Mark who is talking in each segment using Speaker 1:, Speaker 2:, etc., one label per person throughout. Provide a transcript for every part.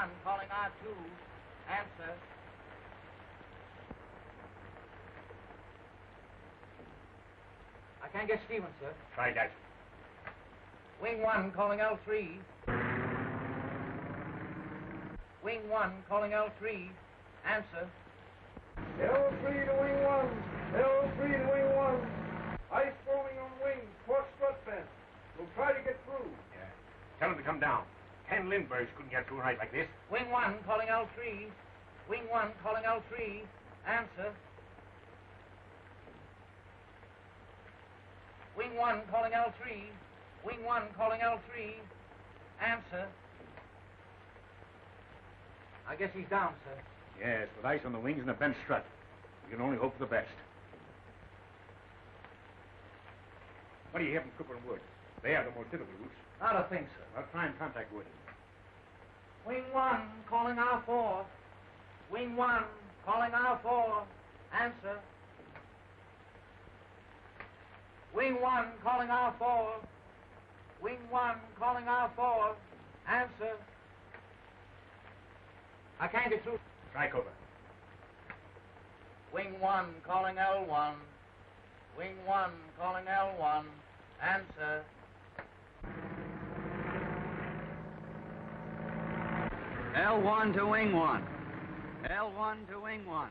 Speaker 1: 1 calling R2. Answer. I can't get Stevens, sir.
Speaker 2: Try that.
Speaker 1: Wing 1 calling L3. Wing 1 calling L3. Answer.
Speaker 3: L3 to wing 1. L3 to wing 1. Ice forming on wings. Port strut bend. We'll try to get through.
Speaker 2: Yeah. Tell him to come down. 10 Lindberghs couldn't get through a night like this.
Speaker 1: Wing 1 calling L3. Wing 1 calling L3. Answer. Wing 1 calling L3. Wing 1 calling L3. Answer. I guess he's down, sir.
Speaker 2: Yes, with ice on the wings and a bent strut. We can only hope for the best. What do you hear from Cooper and Wood? They have the most difficult routes.
Speaker 1: Not a thing, sir.
Speaker 2: I'll try and contact Wood.
Speaker 1: Wing 1 calling R4. Wing 1 calling R4. Answer. Wing 1 calling R4. Wing 1 calling R4. Answer. I can't get through.
Speaker 2: Try Cooper.
Speaker 1: Wing 1 calling L1. Wing 1 calling L1. Answer.
Speaker 4: L1 to wing 1. L1 to wing 1.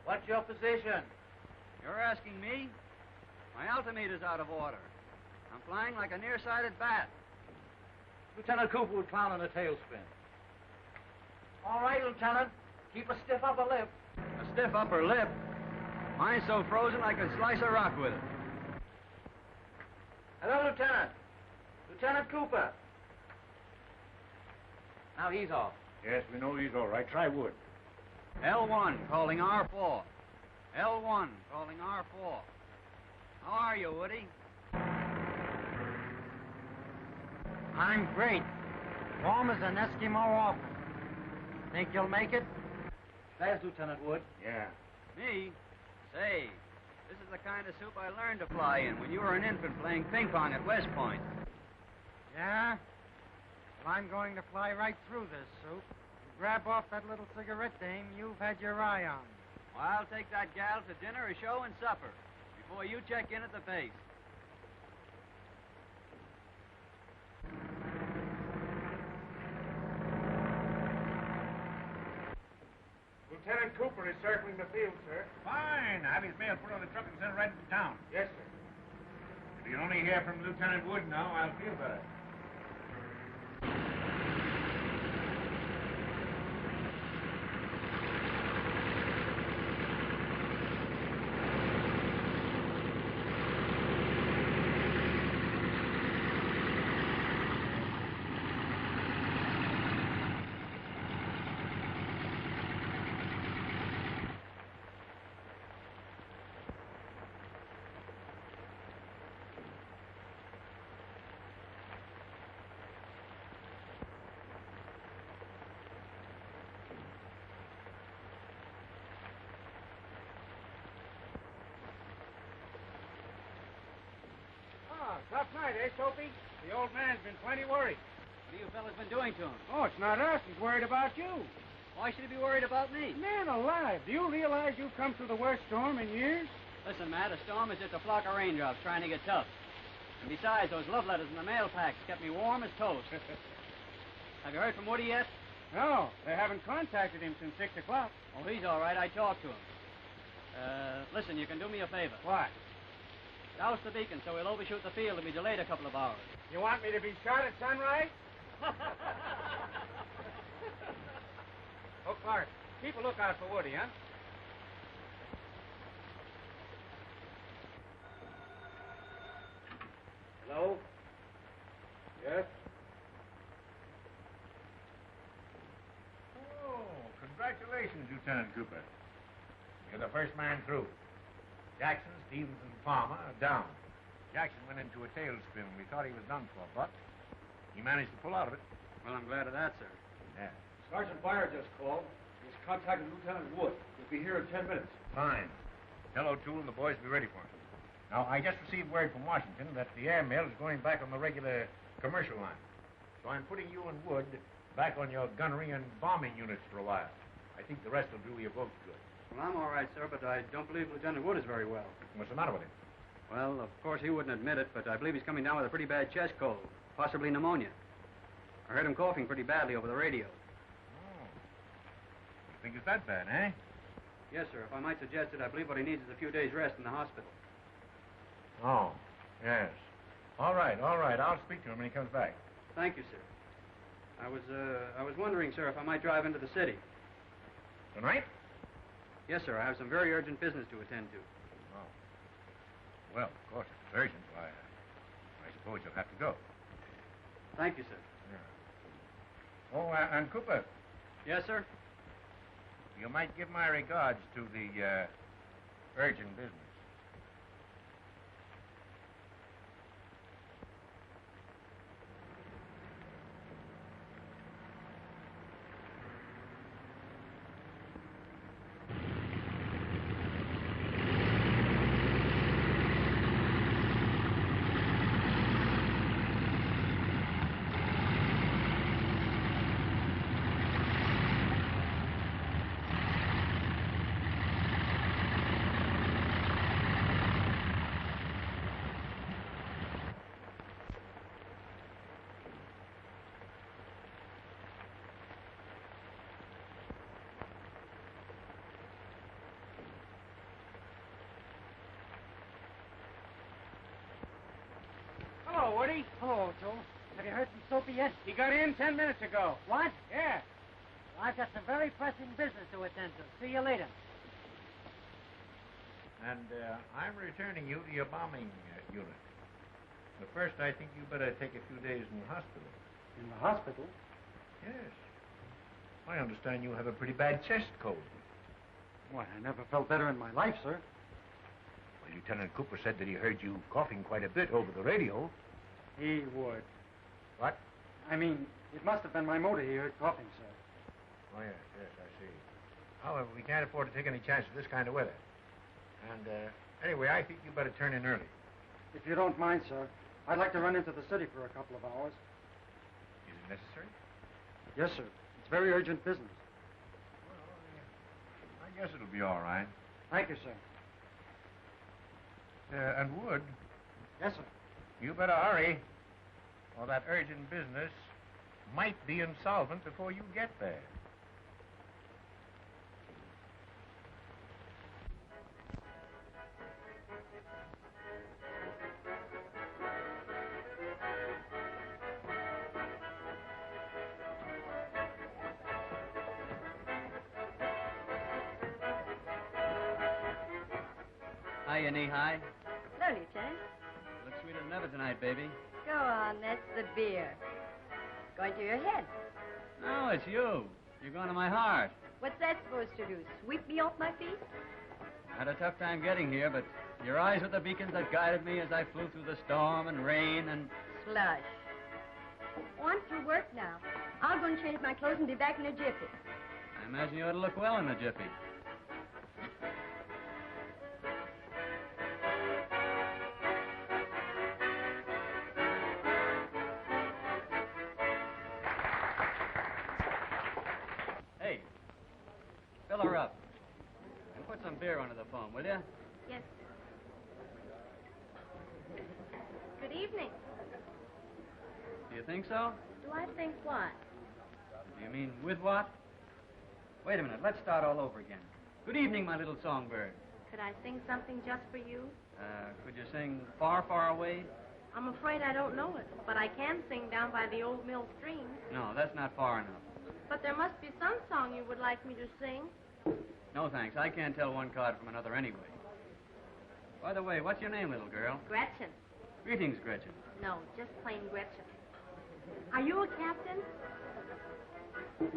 Speaker 1: What's your position?
Speaker 4: You're asking me? My altimeter's out of order. I'm flying like a nearsighted bat.
Speaker 1: Lieutenant Cooper would clown in a tailspin. All right, Lieutenant. Keep a stiff upper lip.
Speaker 4: A stiff upper lip? Mine's so frozen I could slice a rock with it.
Speaker 1: Hello, Lieutenant. Lieutenant Cooper. Now he's off.
Speaker 2: Yes, we know he's all right. Try Wood.
Speaker 4: L1 calling R4. L1 calling R4. How are you, Woody?
Speaker 5: I'm great. Warm as an Eskimo orphan. Think you'll make it?
Speaker 1: There's Lieutenant Wood.
Speaker 2: Yeah.
Speaker 4: Me? Say, this is the kind of soup I learned to fly in when you were an infant playing ping pong at West Point.
Speaker 5: Yeah? Well, I'm going to fly right through this soup. You grab off that little cigarette dame you've had your eye on.
Speaker 4: Well, I'll take that gal to dinner, a show, and supper before you check in at the base.
Speaker 2: Lieutenant Cooper is circling the field, sir. Fine. Have his mail put on the truck and sent right into town. Yes, sir. If you can only hear from Lieutenant Wood now, I'll feel better.
Speaker 3: Tough night, eh, Soapy? The old man's been plenty worried.
Speaker 4: What have you fellas been doing to him?
Speaker 3: Oh, it's not us. He's worried about you.
Speaker 4: Why should he be worried about me?
Speaker 3: Man alive, do you realize you've come through the worst storm in years?
Speaker 4: Listen, Matt, a storm is just a flock of raindrops trying to get tough. And besides, those love letters in the mail packs kept me warm as toast. Have you heard from Woody yet?
Speaker 3: No, they haven't contacted him since 6 o'clock.
Speaker 4: Oh, he's all right. I talked to him. Listen, you can do me a favor.
Speaker 3: What?
Speaker 4: Douse the beacon so he'll overshoot the field and be delayed a couple of hours.
Speaker 3: You want me to be shot at sunrise? Oh, Clark, keep a lookout for Woody, huh? Hello? Yes?
Speaker 2: Oh, congratulations, Lieutenant Cooper. You're the first man through. Jackson, Stevens, and Palmer are down. Jackson went into a tailspin. We thought he was done for, but he managed to pull out of it.
Speaker 4: Well, I'm glad of that, sir.
Speaker 2: Yeah.
Speaker 6: Sergeant Byer just called. He's contacted Lieutenant Wood. He'll be here in 10 minutes.
Speaker 2: Fine. Tell O'Toole and the boys to be ready for him. Now, I just received word from Washington that the airmail is going back on the regular commercial line. So I'm putting you and Wood back on your gunnery and bombing units for a while. I think the rest will do you both good.
Speaker 4: Well, I'm all right, sir, but I don't believe Lieutenant Wood is very well.
Speaker 2: What's the matter with him?
Speaker 4: Well, of course, he wouldn't admit it, but I believe he's coming down with a pretty bad chest cold, possibly pneumonia. I heard him coughing pretty badly over the radio.
Speaker 2: Oh. You think it's that bad, eh?
Speaker 4: Yes, sir. If I might suggest it, I believe what he needs is a few days' rest in the hospital.
Speaker 2: Oh, yes. All right. I'll speak to him when he comes back.
Speaker 4: Thank you, sir. I was wondering, sir, if I might drive into the city.
Speaker 2: Tonight?
Speaker 4: Yes, sir. I have some very urgent business to attend to.
Speaker 2: Oh. Well, of course, if it's urgent, why, I suppose you'll have to go.
Speaker 4: Thank you, sir.
Speaker 2: Yeah. Oh, and Cooper,
Speaker 4: Yes, sir?
Speaker 2: you might give my regards to the, urgent business.
Speaker 5: Hello, Woody. Hello, Joe. Have you heard from Soapy yet?
Speaker 1: He got in 10 minutes ago.
Speaker 5: What?
Speaker 1: Yeah.
Speaker 5: Well, I've got some very pressing business to attend to. See you later.
Speaker 2: And, I'm returning you to your bombing unit. But first, I think you better take a few days in the hospital.
Speaker 5: In the hospital?
Speaker 2: Yes. I understand you have a pretty bad chest cold.
Speaker 5: Why, I never felt better in my life, sir.
Speaker 2: Well, Lieutenant Cooper said that he heard you coughing quite a bit over the radio.
Speaker 5: He would.
Speaker 2: What?
Speaker 5: I mean, it must have been my motor he heard coughing, sir.
Speaker 2: Oh, yes, I see. However, we can't afford to take any chances this kind of weather. And, anyway, I think you better turn in early.
Speaker 5: If you don't mind, sir, I'd like to run into the city for a couple of hours.
Speaker 2: Is it necessary?
Speaker 5: Yes, sir. It's very urgent business.
Speaker 2: Well, I guess it'll be all right.
Speaker 5: Thank you, sir.
Speaker 2: And Wood,
Speaker 5: Yes, sir.
Speaker 2: you better hurry, or that urgent business might be insolvent before you get there.
Speaker 4: Hiya, knee-high.
Speaker 7: Hello, Lieutenant.
Speaker 4: Look sweeter than ever tonight, baby.
Speaker 7: Go on, that's the beer. Going to your head.
Speaker 4: Oh, it's you. You're going to my heart.
Speaker 7: What's that supposed to do? Sweep me off my feet?
Speaker 4: I had a tough time getting here, but your eyes were the beacons that guided me as I flew through the storm and rain and...
Speaker 7: Slush. Oh, I'm through work now. I'll go and change my clothes and be back in a jiffy.
Speaker 4: I imagine you ought to look well in the jiffy. Hey, fill her up. And put some beer under the phone, will you?
Speaker 7: Yes. Good evening.
Speaker 4: Do you think so?
Speaker 7: Do I think what?
Speaker 4: Do you mean with what? Wait a minute, let's start all over again. Good evening, my little songbird.
Speaker 7: Could I sing something just for you?
Speaker 4: Could you sing Far, Far Away?
Speaker 7: I'm afraid I don't know it, but I can sing Down by the Old Mill Stream.
Speaker 4: No, that's not far enough.
Speaker 7: But there must be some song you would like me to sing.
Speaker 4: No, thanks. I can't tell one card from another anyway. By the way, what's your name, little girl?
Speaker 7: Gretchen.
Speaker 4: Greetings, Gretchen.
Speaker 7: No, just plain Gretchen. Are you a captain?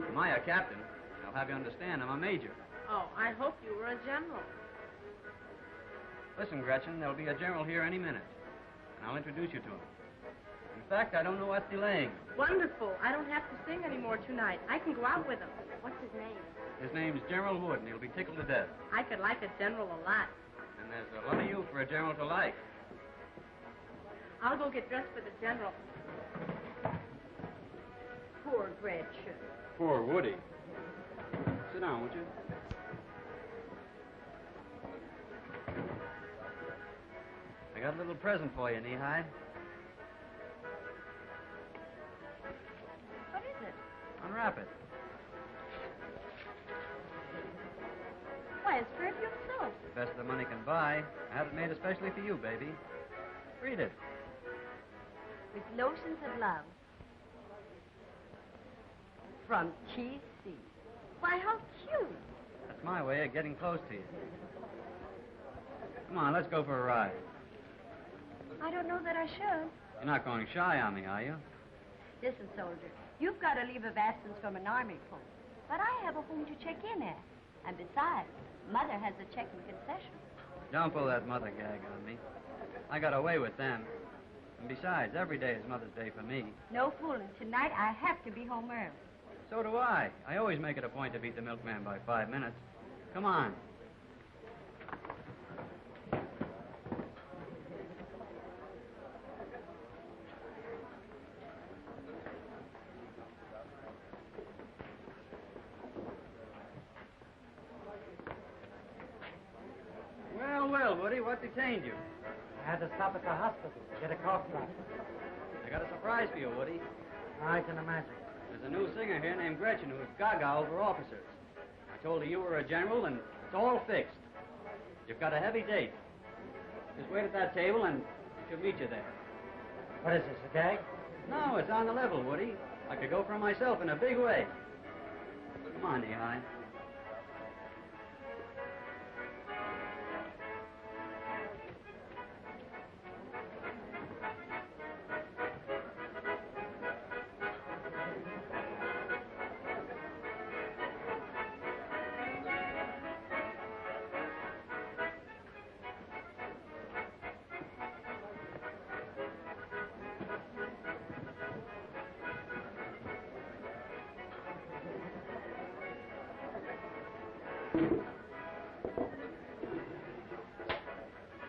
Speaker 4: Am I a captain? I'll have you understand, I'm a major.
Speaker 7: Oh, I hoped you were a general.
Speaker 4: Listen, Gretchen, there'll be a general here any minute, and I'll introduce you to him. In fact, I don't know what's delaying.
Speaker 7: Wonderful. I don't have to sing anymore tonight. I can go out with him. What's his name?
Speaker 4: His name's General Wood, and he'll be tickled to death.
Speaker 7: I could like a general a lot.
Speaker 4: And there's a lot of you for a general to like.
Speaker 7: I'll go get dressed for the general. poor Gretchen.
Speaker 4: Poor Woody. Sit down, would you? I got a little present for you, Knee-High.
Speaker 7: What is it?
Speaker 4: Unwrap it.
Speaker 7: Why, it's perfume soap.
Speaker 4: The best the money can buy. I had it made especially for you, baby. Read it.
Speaker 7: With lotions of love. From T.C. Why, how cute.
Speaker 4: That's my way of getting close to you. Come on, let's go for a ride.
Speaker 7: I don't know that I should.
Speaker 4: You're not going shy on me, are you?
Speaker 7: Listen, soldier, you've got a leave of absence from an army post. But I have a home to check in at. And besides, Mother has a check in concession.
Speaker 4: Don't pull that mother gag on me. I got away with them. And besides, every day is Mother's Day for me.
Speaker 7: No fooling. Tonight I have to be home early.
Speaker 4: So do I. I always make it a point to beat the milkman by 5 minutes. Come on. Well, Woody, what detained you?
Speaker 5: I had to stop at the hospital to get a cough drop.
Speaker 4: I got a surprise for you, Woody.
Speaker 5: I can imagine.
Speaker 4: There's a new singer here named Gretchen who's gaga over officers. I told her you were a general, and it's all fixed. You've got a heavy date. Just wait at that table, and she'll meet you there.
Speaker 5: What is this, a gag?
Speaker 4: No, it's on the level, Woody. I could go for it myself in a big way. Come on, Knee-High.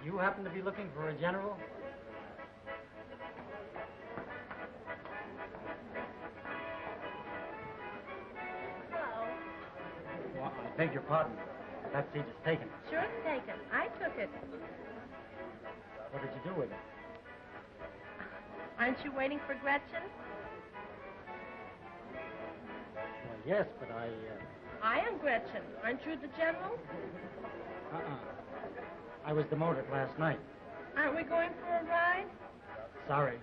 Speaker 5: You happen to be looking for a general?
Speaker 7: Hello.
Speaker 5: Well, I beg your pardon. That seat is taken.
Speaker 7: Sure it's taken. I took it.
Speaker 5: What did you do with it?
Speaker 7: Aren't you waiting for Gretchen?
Speaker 5: Well, yes, but
Speaker 7: I am Gretchen. Aren't you the general?
Speaker 5: I was demoted last night.
Speaker 7: Aren't we going for a ride?
Speaker 5: Sorry.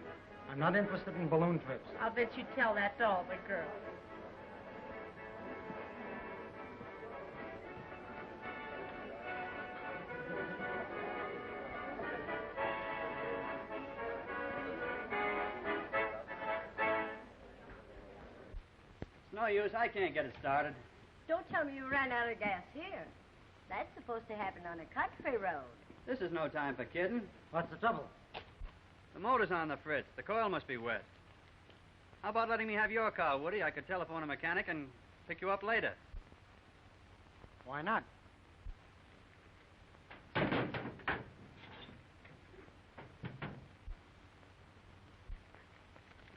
Speaker 5: I'm not interested in balloon trips.
Speaker 7: I'll bet you tell that to all the girls.
Speaker 4: It's no use. I can't get it started.
Speaker 7: Don't tell me you ran out of gas here. That's supposed to happen on a country road.
Speaker 4: This is no time for kidding.
Speaker 5: What's the trouble?
Speaker 4: The motor's on the fritz. The coil must be wet. How about letting me have your car, Woody? I could telephone a mechanic and pick you up later.
Speaker 5: Why not?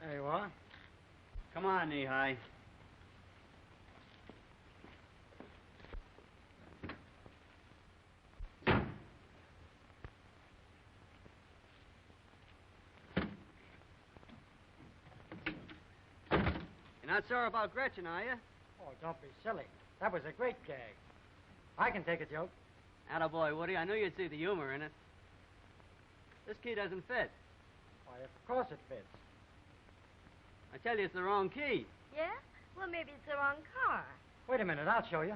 Speaker 5: There you are.
Speaker 4: Come on, Knee-High. You're not sore about Gretchen, are you?
Speaker 5: Oh, don't be silly. That was a great gag. I can take a joke.
Speaker 4: Attaboy, Woody. I knew you'd see the humor in it. This key doesn't fit.
Speaker 5: Why, of course it fits.
Speaker 4: I tell you, it's the wrong key.
Speaker 7: Yeah? Well, maybe it's the wrong car.
Speaker 5: Wait a minute, I'll show you.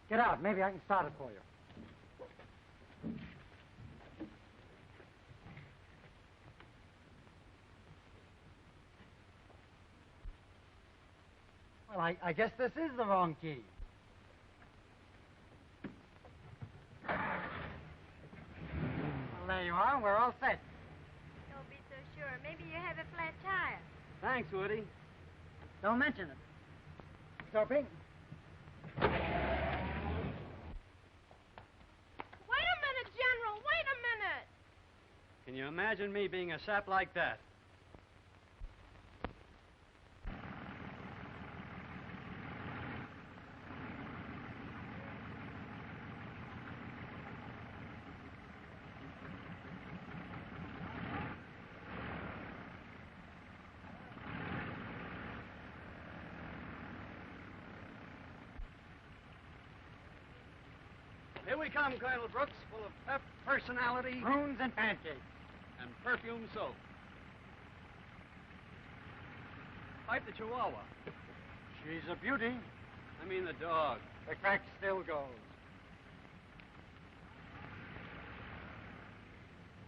Speaker 5: Get out. Maybe I can start it for you. Well, I guess this is the wrong key. Well, there you are. We're all set.
Speaker 7: Don't be so sure. Maybe you have a flat tire.
Speaker 4: Thanks, Woody.
Speaker 5: Don't mention it. Soapy?
Speaker 7: Wait a minute, General. Wait a minute.
Speaker 4: Can you imagine me being a sap like that? we come, Colonel Brooks, full of pep, personality,
Speaker 5: Prunes and pancakes.
Speaker 4: and perfume soap. Pipe the Chihuahua.
Speaker 5: She's a beauty.
Speaker 4: I mean the dog.
Speaker 5: The crack still goes.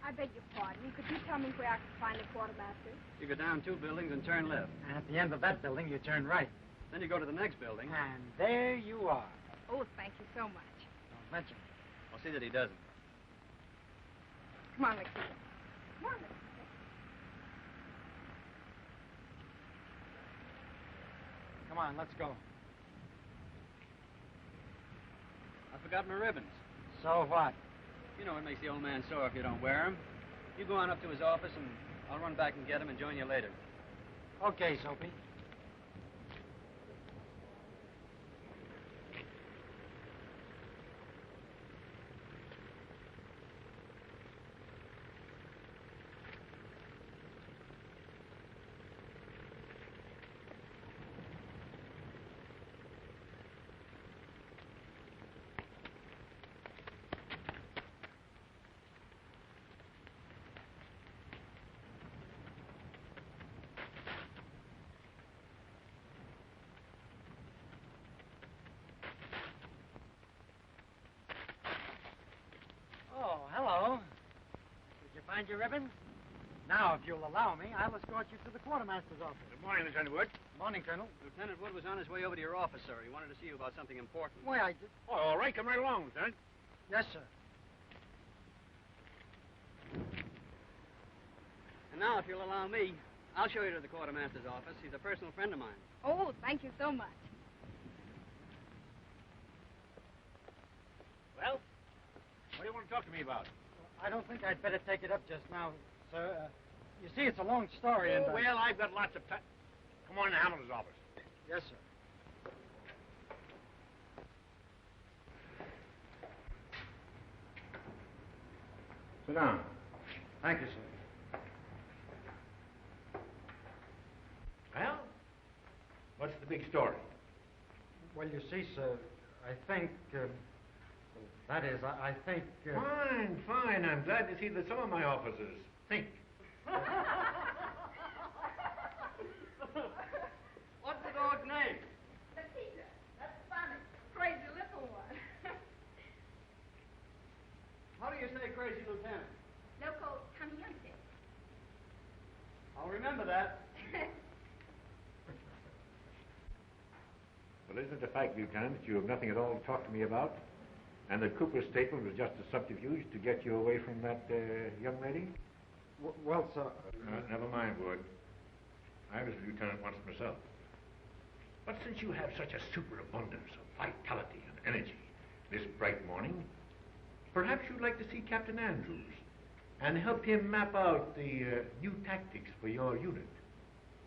Speaker 8: I beg your pardon. Could you tell me where I can find the quartermaster?
Speaker 4: You go down 2 buildings and turn left.
Speaker 5: And at the end of that building, you turn right.
Speaker 4: Then you go to the next building.
Speaker 5: And there you are.
Speaker 8: Oh, thank you so much.
Speaker 5: Don't mention it.
Speaker 4: I'll see that he doesn't.
Speaker 8: Come on, McHugh. Come on, McHugh.
Speaker 5: Come on, let's go.
Speaker 4: I forgot my ribbons.
Speaker 5: So what?
Speaker 4: You know it makes the old man sore if you don't wear them. You go on up to his office, and I'll run back and get him and join you later.
Speaker 5: Okay, Soapy. Oh, hello. Did you find your ribbon? Now, if you'll allow me, I'll escort you to the quartermaster's office.
Speaker 2: Good morning, Lieutenant Wood.
Speaker 5: Morning, Colonel.
Speaker 4: Lieutenant Wood was on his way over to your office, sir. He wanted to see you about something important.
Speaker 5: Why, I did.
Speaker 2: Oh, all right. Come right along, Lieutenant.
Speaker 5: Yes, sir.
Speaker 4: And now, if you'll allow me, I'll show you to the quartermaster's office. He's a personal friend of mine.
Speaker 8: Oh, thank you so much.
Speaker 2: Well, what do you want to talk to me about?
Speaker 5: I don't think I'd better take it up just now, sir. You see, it's a long story, and...
Speaker 2: Well, I've got lots of time. Come on to Hamilton's office.
Speaker 5: Yes, sir.
Speaker 2: Sit down.
Speaker 5: Thank you, sir.
Speaker 2: Well, what's the big story?
Speaker 5: Well, you see, sir, I think... that is, I think...
Speaker 2: Fine, fine. I'm glad to see that some of my officers think.
Speaker 4: What's the dog's name?
Speaker 8: Nikita. That's funny. Crazy little one.
Speaker 4: How do you say crazy, Lieutenant?
Speaker 8: Loco Caminante.
Speaker 4: I'll remember that.
Speaker 2: Well, isn't it a fact, Lieutenant, that you have nothing at all to talk to me about? And that Cooper's statement was just a subterfuge to get you away from that young lady?
Speaker 5: Well, sir...
Speaker 2: Never mind, Wood. I was a lieutenant once myself. But since you have such a superabundance of vitality and energy this bright morning, perhaps you'd like to see Captain Andrews and help him map out the new tactics for your unit.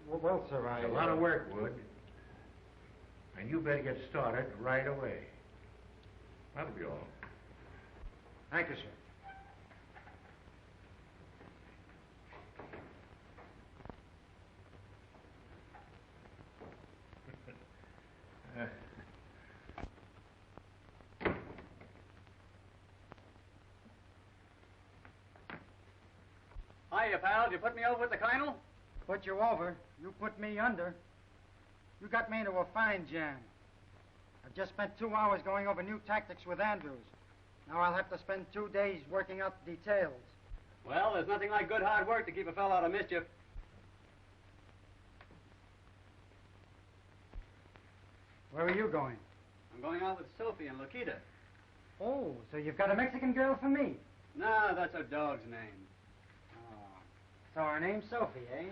Speaker 5: Well, sir,
Speaker 2: It's a lot of work, Wood. And you better get started right away. That'll be all.
Speaker 5: Thank you, sir.
Speaker 4: Hiya, pal. Did you put me over with the colonel?
Speaker 5: Put you over. You put me under. You got me into a fine jam. I've just spent 2 hours going over new tactics with Andrews. Now I'll have to spend 2 days working out the details.
Speaker 4: Well, there's nothing like good hard work to keep a fellow out of mischief.
Speaker 5: Where are you going?
Speaker 4: I'm going out with Sophie and Lakita.
Speaker 5: Oh, so you've got a Mexican girl for me?
Speaker 4: No, that's her dog's name.
Speaker 5: Oh. So her name's Sophie, eh?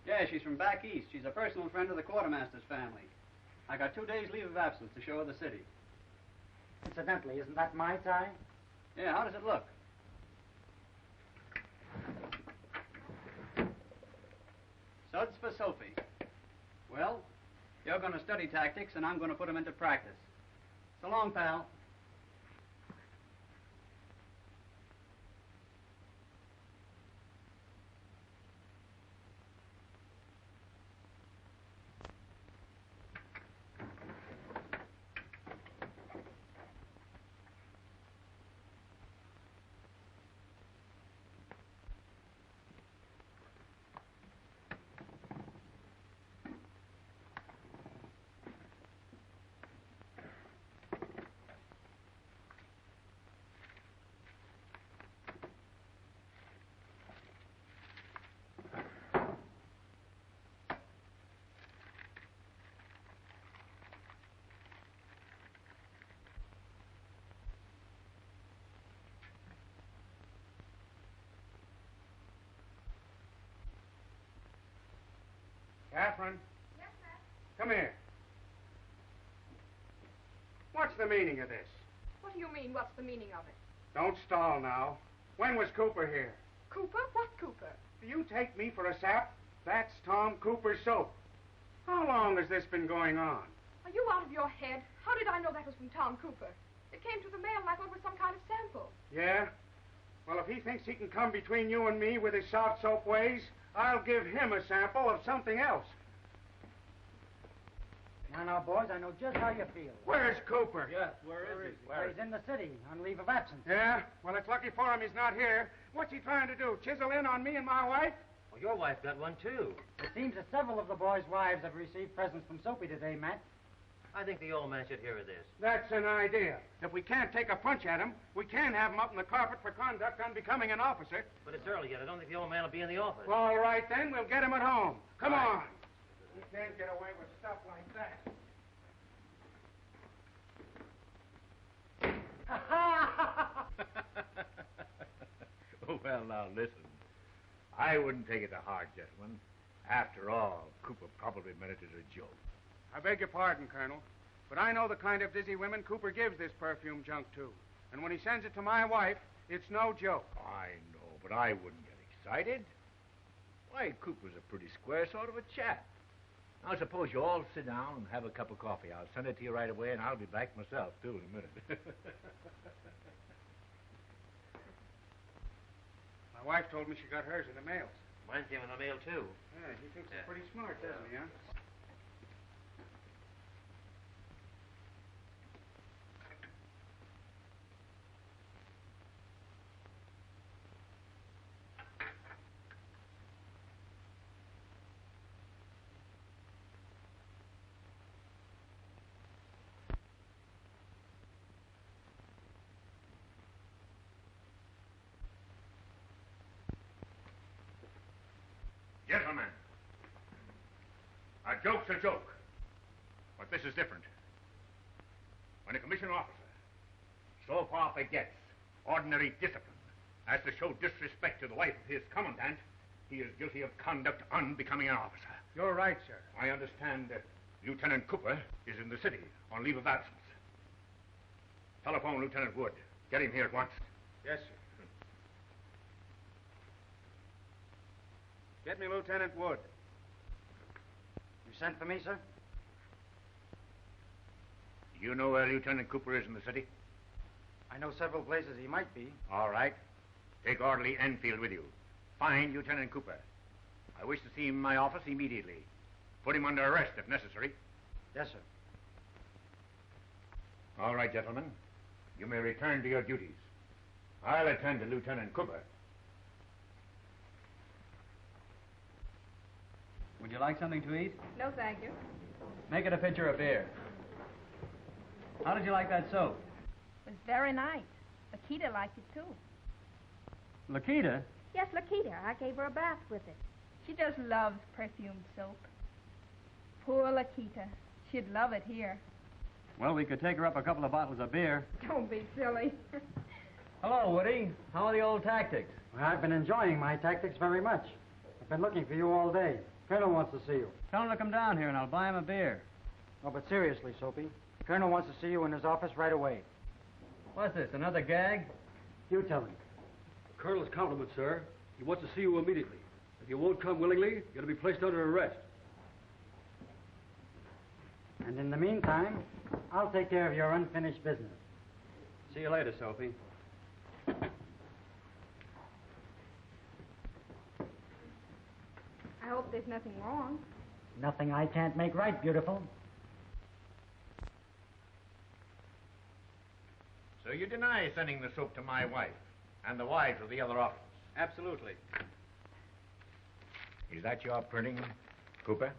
Speaker 4: Yeah, she's from back east. She's a personal friend of the quartermaster's family. I got 2 days leave of absence to show her the city.
Speaker 5: Incidentally, isn't that my tie?
Speaker 4: Yeah, how does it look? Suds for Sophie. Well, you're going to study tactics, and I'm going to put them into practice. So long, pal.
Speaker 9: Catherine,
Speaker 8: Yes, sir.
Speaker 9: come here. What's the meaning of this?
Speaker 8: What do you mean, what's the meaning of it?
Speaker 9: Don't stall now. When was Cooper here?
Speaker 8: Cooper? What Cooper?
Speaker 9: Do you take me for a sap? That's Tom Cooper's soap. How long has this been going on?
Speaker 8: Are you out of your head? How did I know that was from Tom Cooper? It came through the mail and I thought it was some kind of sample.
Speaker 9: Yeah? Well, if he thinks he can come between you and me with his soft soap ways, I'll give him a sample of something else.
Speaker 5: Now, boys, I know just how you feel.
Speaker 9: Where's Cooper?
Speaker 6: Yes, where is he?
Speaker 5: He's in the city on leave of absence.
Speaker 9: Yeah? Well, it's lucky for him he's not here. What's he trying to do, chisel in on me and my wife?
Speaker 1: Well, your wife got one, too.
Speaker 5: It seems that several of the boys' wives have received presents from Soapy today, Matt.
Speaker 1: I think the old man should hear of this.
Speaker 9: That's an idea. If we can't take a punch at him, we can have him up in the carpet for conduct on becoming an officer.
Speaker 1: But it's early yet. I don't think the old man will be in the office.
Speaker 9: All right, then. We'll get him at home. Come on. You can't get away with stuff like that.
Speaker 2: Well, now, listen. I wouldn't take it to heart, gentlemen. After all, Cooper probably meant it as a joke.
Speaker 9: I beg your pardon, Colonel, but I know the kind of dizzy women Cooper gives this perfume junk to. And when he sends it to my wife, it's no joke.
Speaker 2: I know, but I wouldn't get excited. Why, Cooper's a pretty square sort of a chap. Now, suppose you all sit down and have a cup of coffee. I'll send it to you right away, and I'll be back myself, too, in a minute.
Speaker 9: My wife told me she got hers in the mail.
Speaker 1: Mine came in the mail, too.
Speaker 9: Yeah, he thinks he's pretty smart, doesn't he, huh?
Speaker 2: Gentlemen, a joke's a joke, but this is different. When a commissioned officer so far forgets ordinary discipline as to show disrespect to the wife of his commandant, he is guilty of conduct unbecoming an officer.
Speaker 9: You're right, sir.
Speaker 2: I understand that Lieutenant Cooper is in the city on leave of absence. Telephone Lieutenant Wood. Get him here at once.
Speaker 9: Yes, sir. Get me Lieutenant Wood.
Speaker 5: You sent for me, sir?
Speaker 2: Do you know where Lieutenant Cooper is in the city?
Speaker 5: I know several places he might be.
Speaker 2: All right. Take orderly Enfield with you. Find Lieutenant Cooper. I wish to see him in my office immediately. Put him under arrest if necessary.
Speaker 5: Yes, sir.
Speaker 2: All right, gentlemen. You may return to your duties. I'll attend to Lieutenant Cooper.
Speaker 4: Would you like something to eat?
Speaker 8: No, thank you.
Speaker 4: Make it a pitcher of beer. How did you like that soap?
Speaker 8: It was very nice. Lakita liked it, too.
Speaker 4: Lakita?
Speaker 8: Yes, Lakita. I gave her a bath with it. She just loves perfumed soap. Poor Lakita. She'd love it here.
Speaker 4: Well, we could take her up a couple of bottles of beer.
Speaker 8: Don't be silly.
Speaker 4: Hello, Woody. How are the old tactics?
Speaker 5: Well, I've been enjoying my tactics very much. I've been looking for you all day. Colonel wants to see you.
Speaker 4: Tell him to come down here and I'll buy him a beer.
Speaker 5: Oh, but seriously, Soapy. Colonel wants to see you in his office right away.
Speaker 4: What's this, another gag?
Speaker 5: You tell him.
Speaker 6: The Colonel's compliment, sir. He wants to see you immediately. If you won't come willingly, you're going to be placed under arrest.
Speaker 5: And in the meantime, I'll take care of your unfinished business.
Speaker 4: See you later, Sophie.
Speaker 8: I hope there's nothing wrong.
Speaker 5: Nothing I can't make right, beautiful.
Speaker 2: So you deny sending the soap to my wife and the wives of the other officers?
Speaker 4: Absolutely.
Speaker 2: Is that your printing, Cooper?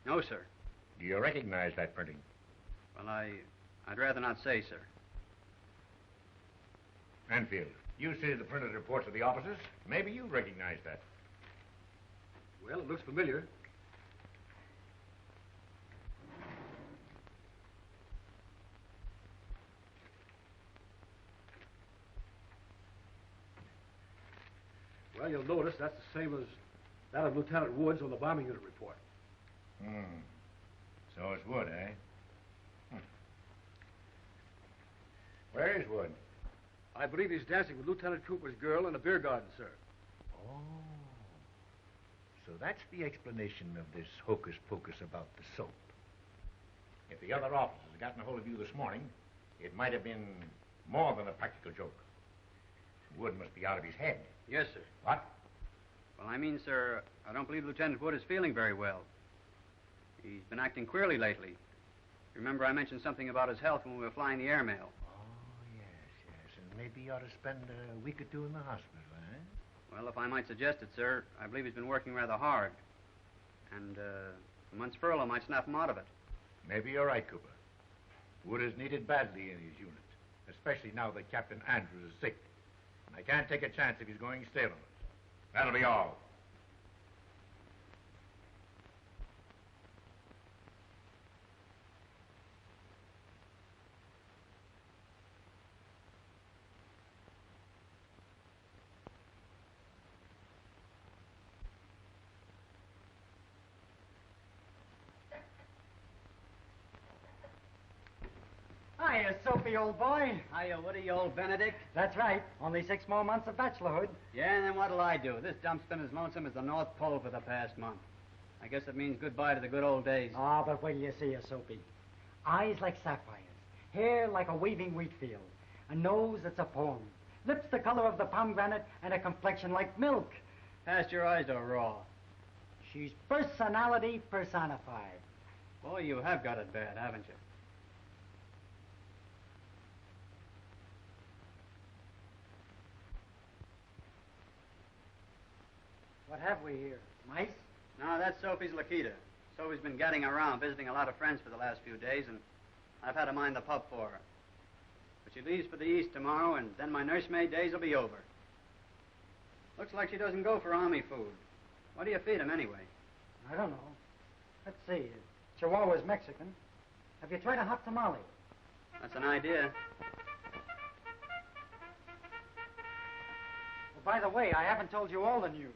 Speaker 4: No, sir.
Speaker 2: Do you recognize that printing?
Speaker 4: Well, I'd rather not say, sir.
Speaker 2: Enfield, you see the printed reports of the officers. Maybe you recognize that.
Speaker 6: Well, it looks familiar. Well, you'll notice that's That of Lieutenant Woods on the bombing unit report.
Speaker 2: So it's Wood, eh? Where is Wood?
Speaker 6: I believe he's dancing with Lieutenant Cooper's girl in a beer garden, sir.
Speaker 2: Oh. So that's the explanation of this hocus-pocus about the soap. If the other officers had gotten a hold of you this morning, it might have been more than a practical joke. Wood must be out of his head.
Speaker 4: Yes, sir.
Speaker 2: What?
Speaker 4: Well, I mean, sir, I don't believe Lieutenant Wood is feeling very well. He's been acting queerly lately. Remember I mentioned something about his health when we were flying the airmail?
Speaker 2: Oh, yes. And maybe you ought to spend a week or two in the hospital, eh?
Speaker 4: Well, if I might suggest it, sir, I believe he's been working rather hard. And a month's furlough might snap him out of it.
Speaker 2: Maybe you're right, Cooper. Wood is needed badly in his unit, especially now that Captain Andrews is sick. And I can't take a chance if he's going stale on us. That'll be all.
Speaker 5: Hiya, Soapy, old boy.
Speaker 4: Hiya, Woody, old Benedict.
Speaker 5: That's right. Only 6 more months of bachelorhood.
Speaker 4: Yeah, and then what'll I do? This dump's been as lonesome as the North Pole for the past month. I guess it means goodbye to the good old days.
Speaker 5: Ah, but wait till you see her, Soapy. Eyes like sapphires, hair like a weaving wheat field, a nose that's a poem, lips the color of the pomegranate, and a complexion like milk.
Speaker 4: Pasteurized or raw?
Speaker 5: She's personality personified.
Speaker 4: Boy, you have got it bad, haven't you?
Speaker 5: What have we here? Mice?
Speaker 4: No, that's Sophie's Lackey. Sophie's been gadding around, visiting a lot of friends for the last few days, and I've had to mind the pup for her. But she leaves for the East tomorrow, and then my nursemaid days will be over. Looks like she doesn't go for army food. What do you feed him, anyway?
Speaker 5: I don't know. Let's see. Chihuahua's Mexican. Have you tried a hot tamale?
Speaker 4: That's an idea.
Speaker 5: Well, by the way, I haven't told you all the news.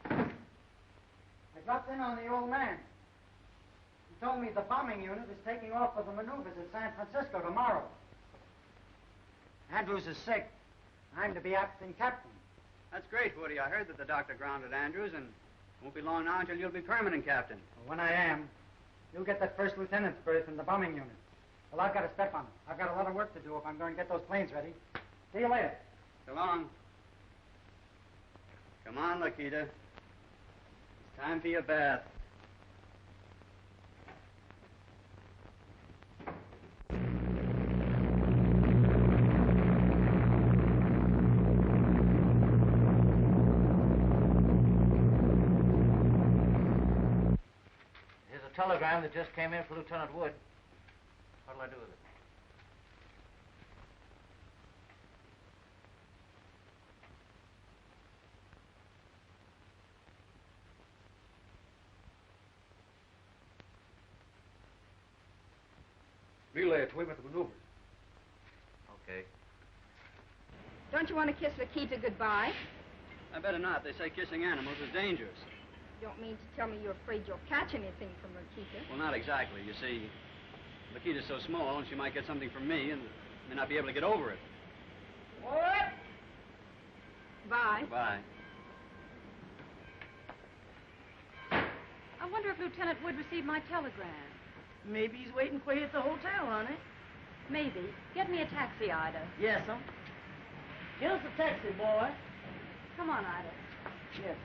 Speaker 5: I dropped in on the old man. He told me the bombing unit is taking off for the maneuvers at San Francisco tomorrow. Andrews is sick. I'm to be acting captain.
Speaker 4: That's great, Woody. I heard that the doctor grounded Andrews, and it won't be long now until you'll be permanent captain.
Speaker 5: Well, when I am, you'll get that first lieutenant's berth in the bombing unit. Well, I've got to step on it. I've got a lot of work to do if I'm going to get those planes ready. See you later.
Speaker 4: So long. Come on, Lackey. It's time for your bath.
Speaker 1: Here's a telegram that just came in for Lieutenant Wood. What'll I do with it?
Speaker 6: Relay it to him at the maneuvers.
Speaker 1: Okay.
Speaker 8: Don't you want to kiss Lackey goodbye?
Speaker 4: I better not. They say kissing animals is dangerous.
Speaker 8: You don't mean to tell me you're afraid you'll catch anything from Lackey?
Speaker 4: Well, not exactly. You see, Lackey's so small, and she might get something from me and may not be able to get over it.
Speaker 8: What? Bye.
Speaker 4: Goodbye.
Speaker 7: I wonder if Lieutenant Wood received my telegram.
Speaker 10: Maybe he's waiting for you at the hotel, honey.
Speaker 7: Maybe. Get me a taxi, Ida.
Speaker 10: Yes, sir. Get us a taxi, boy.
Speaker 7: Come on, Ida.
Speaker 10: Yes.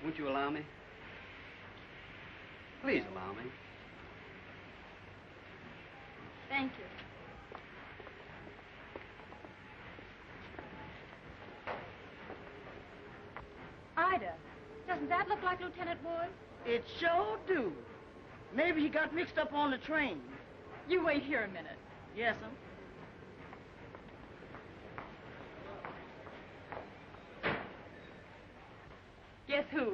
Speaker 4: Won't you allow me? Please allow me.
Speaker 8: Thank you.
Speaker 7: Ida, doesn't that look like Lieutenant Wood?
Speaker 10: It sure do. Maybe he got mixed up on the train.
Speaker 7: You wait here a minute.
Speaker 10: Yes, sir.
Speaker 11: Guess who?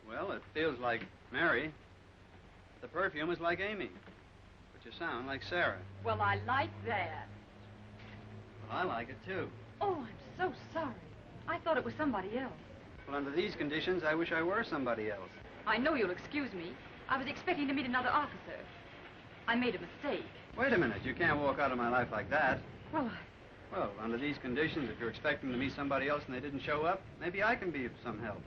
Speaker 4: Well, it feels like Mary. The perfume is like Amy. But you sound like Sarah.
Speaker 11: Well, I like that.
Speaker 4: Well, I like it, too.
Speaker 11: Oh, I'm so sorry. I thought it was somebody else.
Speaker 4: Well, under these conditions, I wish I were somebody else.
Speaker 11: I know you'll excuse me. I was expecting to meet another officer. I made a mistake.
Speaker 4: Wait a minute. You can't walk out of my life like that.
Speaker 11: Well,
Speaker 4: Well, under these conditions, if you're expecting to meet somebody else and they didn't show up, maybe I can be of some help.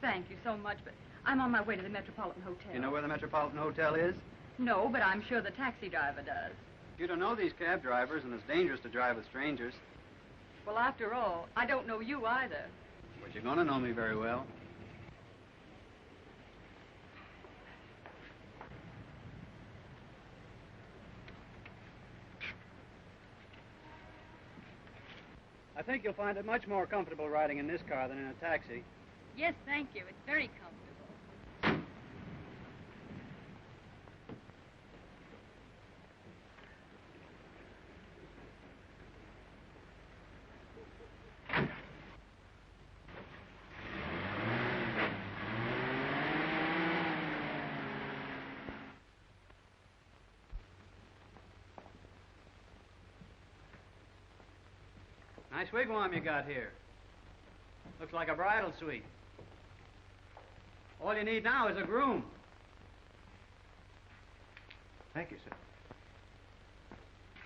Speaker 11: thank you so much, but I'm on my way to the Metropolitan Hotel.
Speaker 4: You know where the Metropolitan Hotel is?
Speaker 11: No, but I'm sure the taxi driver does.
Speaker 4: You don't know these cab drivers, and it's dangerous to drive with strangers.
Speaker 11: Well, after all, I don't know you either.
Speaker 4: But you're going to know me very well. I think you'll find it much more comfortable riding in this car than in a taxi.
Speaker 11: Yes, thank you. It's very comfortable.
Speaker 4: Nice wigwam you got here. Looks like a bridal suite. All you need now is a groom. Thank you, sir.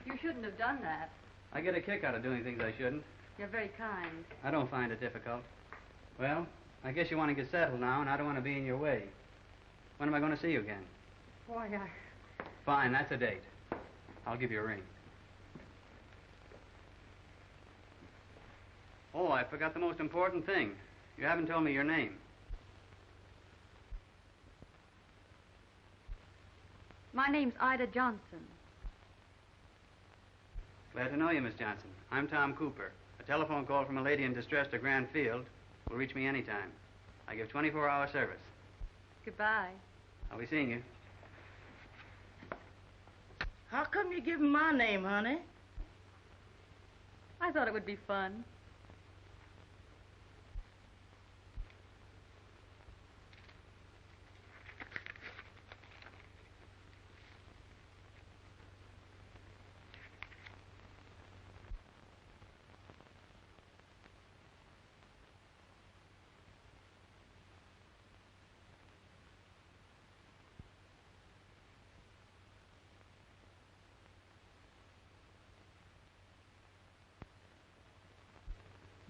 Speaker 11: You shouldn't have done that.
Speaker 4: I get a kick out of doing things I shouldn't.
Speaker 11: You're very kind.
Speaker 4: I don't find it difficult. Well, I guess you want to get settled now, and I don't want to be in your way. When am I going to see you again?
Speaker 11: Why,
Speaker 4: Fine, that's a date. I'll give you a ring. Oh, I forgot the most important thing. You haven't told me your name.
Speaker 11: My name's Ida Johnson.
Speaker 4: Glad to know you, Miss Johnson. I'm Tom Cooper. A telephone call from a lady in distress to Enfield will reach me anytime. I give 24-hour service.
Speaker 11: Goodbye.
Speaker 4: I'll be seeing you.
Speaker 10: How come you give him my name, honey?
Speaker 11: I thought it would be fun.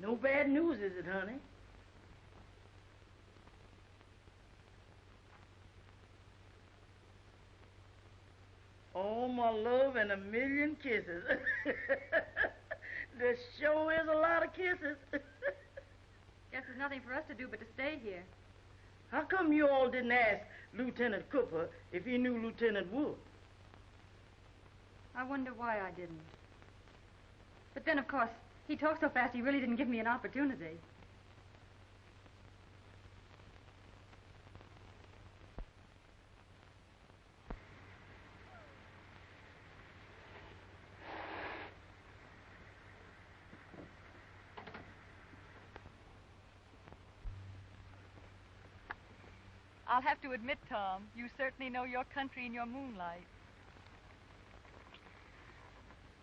Speaker 10: No bad news, is it, honey? Oh, my love, and a million kisses. There sure is a lot of kisses.
Speaker 11: Guess there's nothing for us to do but to stay here.
Speaker 10: How come you all didn't ask Lieutenant Cooper if he knew Lieutenant Wood?
Speaker 11: I wonder why I didn't. But then, of course, he talked so fast he really didn't give me an opportunity. I'll have to admit, Tom, you certainly know your country in your moonlight.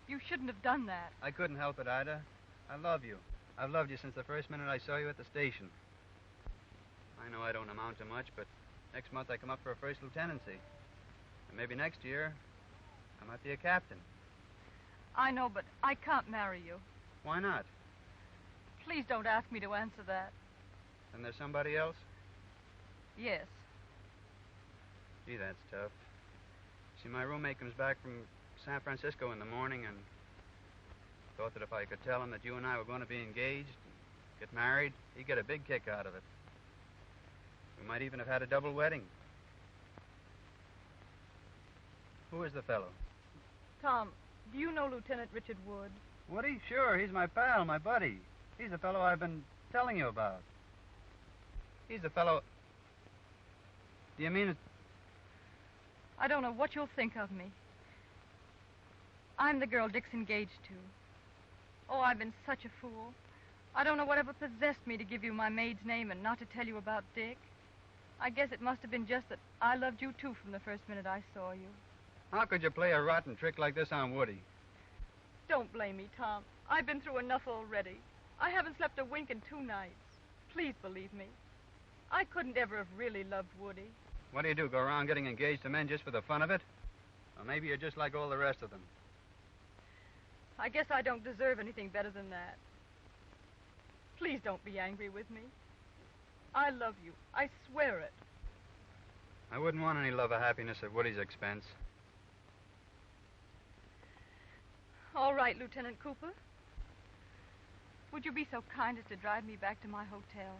Speaker 11: You shouldn't have done that.
Speaker 4: I couldn't help it, Ida. I love you. I've loved you since the first minute I saw you at the station. I know I don't amount to much, but next month I come up for a first lieutenancy. And maybe next year, I might be a captain.
Speaker 11: I know, but I can't marry you.
Speaker 4: Why not?
Speaker 11: Please don't ask me to answer that.
Speaker 4: Then there's somebody else?
Speaker 11: Yes.
Speaker 4: Gee, that's tough. See, my roommate comes back from San Francisco in the morning and thought that if I could tell him that you and I were going to be engaged, get married, he'd get a big kick out of it. We might even have had a double wedding. Who is the fellow?
Speaker 11: Tom, do you know Lieutenant Richard Wood?
Speaker 4: Woody? Sure, he's my pal, my buddy. He's the fellow I've been telling you about. He's the fellow... Do you mean it?
Speaker 11: I don't know what you'll think of me. I'm the girl Dick's engaged to. Oh, I've been such a fool. I don't know whatever possessed me to give you my maid's name and not to tell you about Dick. I guess it must have been just that I loved you, too, from the first minute I saw you.
Speaker 12: How could you play a rotten trick like this on Woody?
Speaker 11: Don't blame me, Tom. I've been through enough already. I haven't slept a wink in 2 nights. Please believe me. I couldn't ever have really loved Woody.
Speaker 12: What do you do, go around getting engaged to men just for the fun of it? Or maybe you're just like all the rest of them.
Speaker 11: I guess I don't deserve anything better than that. Please don't be angry with me. I love you. I swear it.
Speaker 12: I wouldn't want any love or happiness at Woody's expense.
Speaker 11: All right, Lieutenant Cooper. Would you be so kind as to drive me back to my hotel?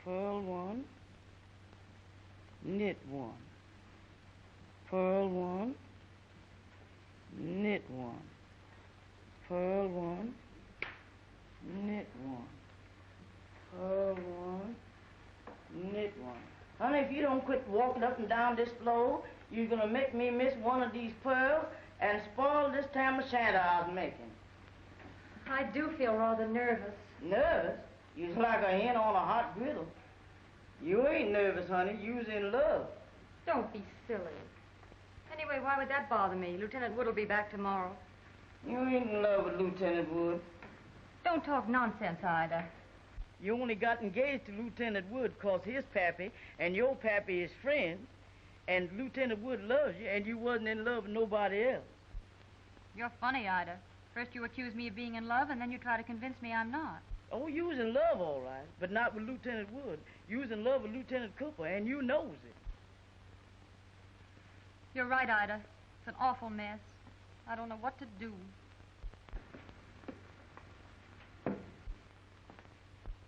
Speaker 10: Purl 1, knit 1. Purl 1, knit 1. Purl 1, knit 1. Purl 1, knit 1. Honey, if you don't quit walking up and down this floor, you're going to make me miss one of these pearls and spoil this tam o' shanter I was making.
Speaker 11: I do feel rather nervous.
Speaker 10: Nervous? You's like a hen on a hot griddle. You ain't nervous, honey. You's in love.
Speaker 11: Don't be silly. Anyway, why would that bother me? Lieutenant Wood will be back tomorrow.
Speaker 10: You ain't in love with Lieutenant Wood.
Speaker 11: Don't talk nonsense, Ida.
Speaker 10: You only got engaged to Lieutenant Wood 'cause his pappy and your pappy is friends, and Lieutenant Wood loves you, and you wasn't in love with nobody else.
Speaker 11: You're funny, Ida. First you accuse me of being in love, and then you try to convince me I'm not.
Speaker 10: Oh, you was in love, all right, but not with Lieutenant Wood. You was in love with Lieutenant Cooper, and you knows it.
Speaker 11: You're right, Ida. It's an awful mess. I don't know what to do.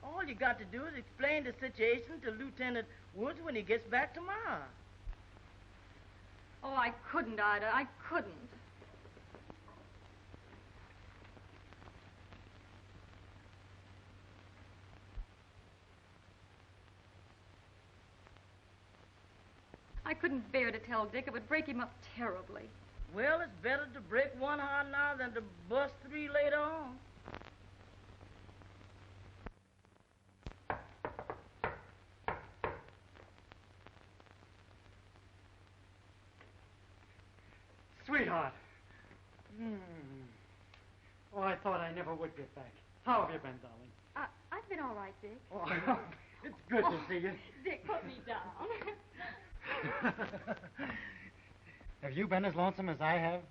Speaker 10: All you got to do is explain the situation to Lieutenant Woods when he gets back tomorrow.
Speaker 11: Oh, I couldn't, Ida. I couldn't. I couldn't bear to tell Dick. It would break him up terribly.
Speaker 10: Well, it's better to break one heart now than to bust 3 later on.
Speaker 5: Sweetheart. Oh, I thought I never would get back. How have you been, darling?
Speaker 11: I've been all right, Dick.
Speaker 5: Oh, it's good to see you.
Speaker 11: Dick, put me down.
Speaker 5: Have you been as lonesome as I have?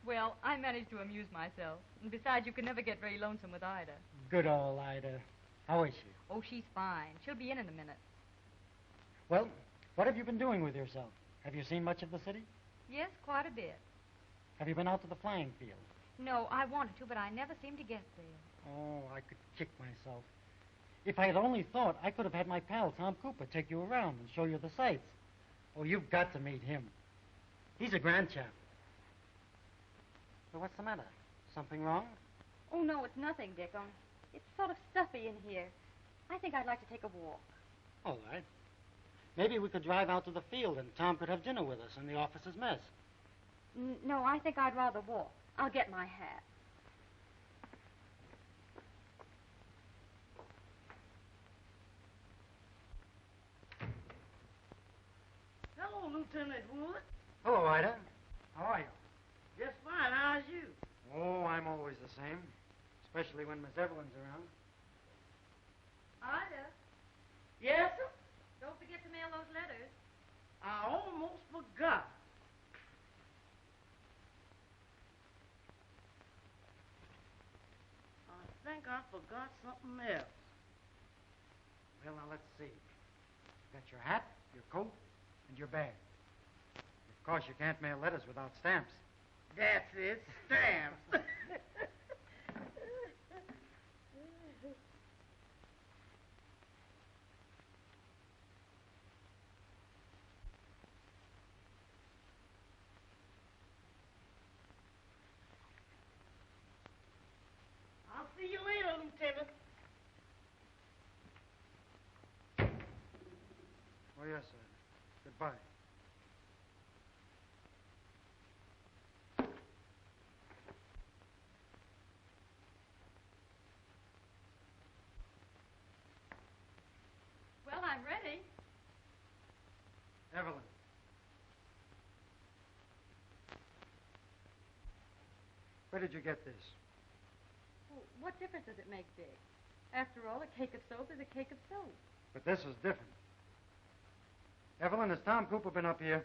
Speaker 11: Well, I managed to amuse myself. And besides, you can never get very lonesome with Ida.
Speaker 5: Good old Ida. How is she?
Speaker 11: Oh, she's fine. She'll be in a minute.
Speaker 5: Well, what have you been doing with yourself? Have you seen much of the city?
Speaker 11: Yes, quite a bit.
Speaker 5: Have you been out to the flying field?
Speaker 11: No, I wanted to, but I never seem to get there.
Speaker 5: Oh, I could kick myself. If I had only thought, I could have had my pal Tom Cooper take you around and show you the sights. Oh, you've got to meet him. He's a grand chap. So what's the matter? Something wrong?
Speaker 11: Oh, no, it's nothing, Dick. It's sort of stuffy in here. I think I'd like to take a walk.
Speaker 5: All right. Maybe we could drive out to the field and Tom could have dinner with us in the officer's mess.
Speaker 11: No, I think I'd rather walk. I'll get my hat.
Speaker 10: Hello, Lieutenant Wood.
Speaker 5: Hello, Ida. How are you?
Speaker 10: Just fine. How's you?
Speaker 5: Oh, I'm always the same, especially when Miss Evelyn's around.
Speaker 11: Ida,
Speaker 10: Yes, sir?
Speaker 11: don't forget to mail those letters.
Speaker 10: I almost forgot. I think I forgot something else.
Speaker 5: Well, now, let's see. You got your hat, your coat, and your bag. Of course, you can't mail letters without stamps.
Speaker 10: That's it, stamps. I'll see you later, Lieutenant.
Speaker 5: Oh, yes, sir. Goodbye.
Speaker 11: Well, I'm ready.
Speaker 5: Evelyn. Where did you get this?
Speaker 11: Well, what difference does it make, Dick? After all, a cake of soap is a cake of soap.
Speaker 5: But this is different. Evelyn, has Tom Cooper been up here?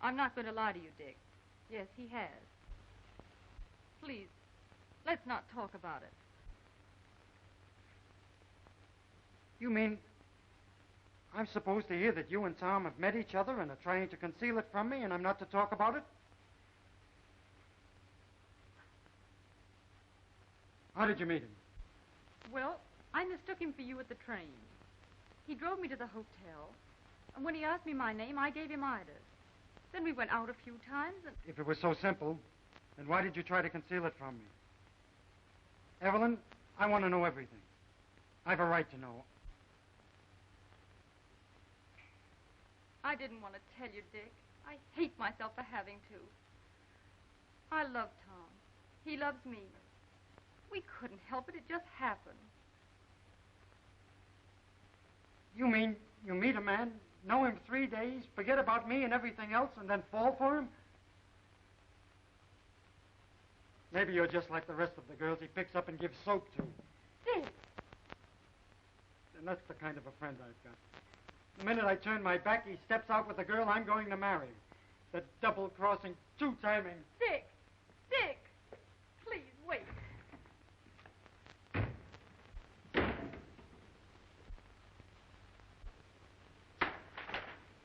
Speaker 11: I'm not going to lie to you, Dick. Yes, he has. Please, let's not talk about it.
Speaker 5: You mean I'm supposed to hear that you and Tom have met each other and are trying to conceal it from me, and I'm not to talk about it? How did you meet him?
Speaker 11: Well, I mistook him for you at the train. He drove me to the hotel, and when he asked me my name, I gave him Ida's. Then we went out a few times, and...
Speaker 5: If it was so simple, then why did you try to conceal it from me? Evelyn, I want to know everything. I've a right to know.
Speaker 11: I didn't want to tell you, Dick. I hate myself for having to. I love Tom. He loves me. We couldn't help it. It just happened.
Speaker 5: You mean you meet a man, know him 3 days, forget about me and everything else, and then fall for him? Maybe you're just like the rest of the girls he picks up and gives soap to.
Speaker 11: Dick!
Speaker 5: And that's the kind of a friend I've got. The minute I turn my back, he steps out with the girl I'm going to marry. The double-crossing, two-timing...
Speaker 11: Dick! Dick! Please, wait.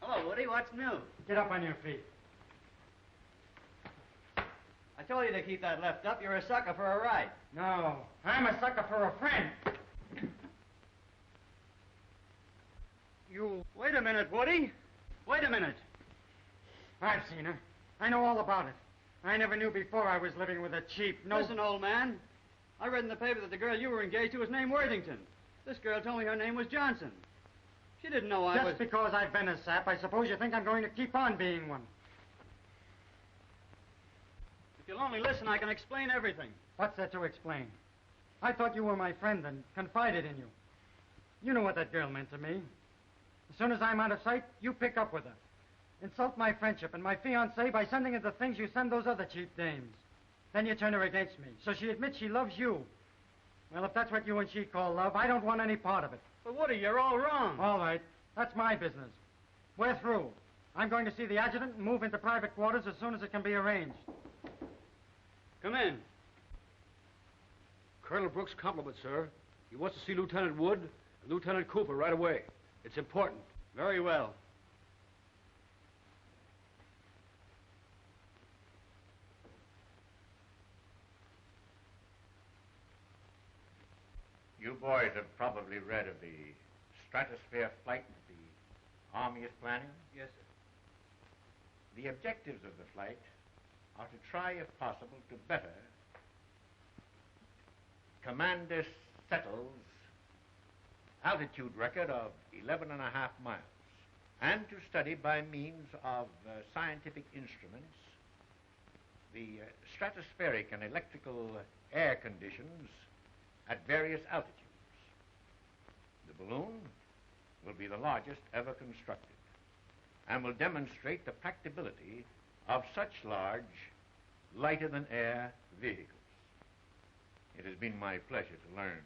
Speaker 4: Hello, Woody. What's new?
Speaker 5: Get up on your feet.
Speaker 4: I told you to keep that left up. You're a sucker for a ride.
Speaker 5: No, I'm a sucker for a friend. You...
Speaker 4: Wait a minute, Woody. Wait a minute.
Speaker 5: I've seen her. I know all about it. I never knew before I was living with a cheap, no...
Speaker 4: Listen, old man. I read in the paper that the girl you were engaged to was named Worthington. This girl told me her name was Johnson. She didn't know I was...
Speaker 5: Just because I've been a sap, I suppose you think I'm going to keep on being one.
Speaker 4: If you'll only listen, I can explain everything.
Speaker 5: What's there to explain? I thought you were my friend and confided in you. You know what that girl meant to me. As soon as I'm out of sight, you pick up with her. Insult my friendship and my fiancée by sending her the things you send those other cheap dames. Then you turn her against me, so she admits she loves you. Well, if that's what you and she call love, I don't want any part of it.
Speaker 4: But Woody, you're all wrong.
Speaker 5: All right. That's my business. We're through. I'm going to see the adjutant and move into private quarters as soon as it can be arranged.
Speaker 4: Come in.
Speaker 6: Colonel Brooks' compliments, sir. He wants to see Lieutenant Wood and Lieutenant Cooper right away. It's important.
Speaker 4: Very well.
Speaker 2: You boys have probably read of the Stratosphere flight that the Army is planning?
Speaker 1: Yes, sir.
Speaker 2: The objectives of the flight are to try, if possible, to better Commander Settle's altitude record of 11.5 miles, and to study by means of scientific instruments the stratospheric and electrical air conditions at various altitudes. The balloon will be the largest ever constructed and will demonstrate the practicability of such large, lighter-than-air vehicles. It has been my pleasure to learn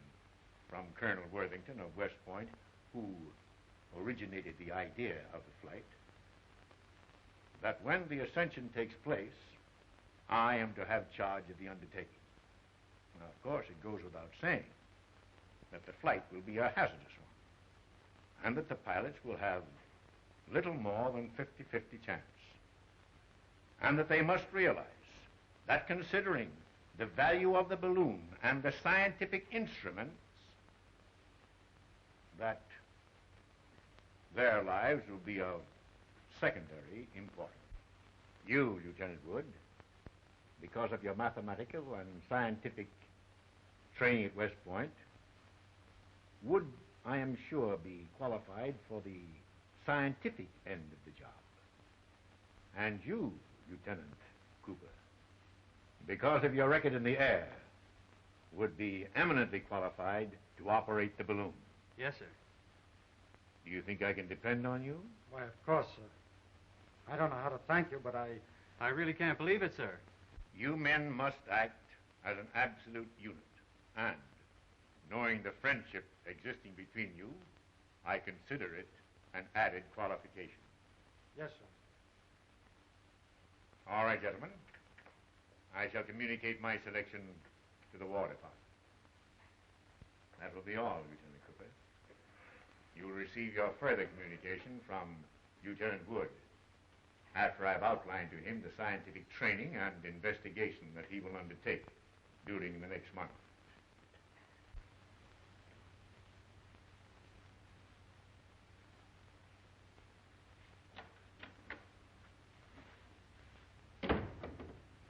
Speaker 2: from Colonel Worthington of West Point, who originated the idea of the flight, that when the ascension takes place, I am to have charge of the undertaking. Now, of course, it goes without saying that the flight will be a hazardous one, and that the pilots will have little more than 50-50 chance, and that they must realize that considering the value of the balloon and the scientific instruments, that their lives will be of secondary importance. You, Lieutenant Wood, because of your mathematical and scientific training at West Point, would, I am sure, be qualified for the scientific end of the job. And you, Lieutenant Cooper, because of your record in the air, would be eminently qualified to operate the balloon.
Speaker 12: Yes, sir.
Speaker 2: Do you think I can depend on you?
Speaker 5: Why, of course, sir. I don't know how to thank you, but
Speaker 12: I really can't believe it, sir.
Speaker 2: You men must act as an absolute unit. And, knowing the friendship existing between you, I consider it an added qualification.
Speaker 5: Yes, sir.
Speaker 2: All right, gentlemen. I shall communicate my selection to the War Department. That will be all, Lieutenant Cooper. You will receive your further communication from Lieutenant Wood after I've outlined to him the scientific training and investigation that he will undertake during the next month.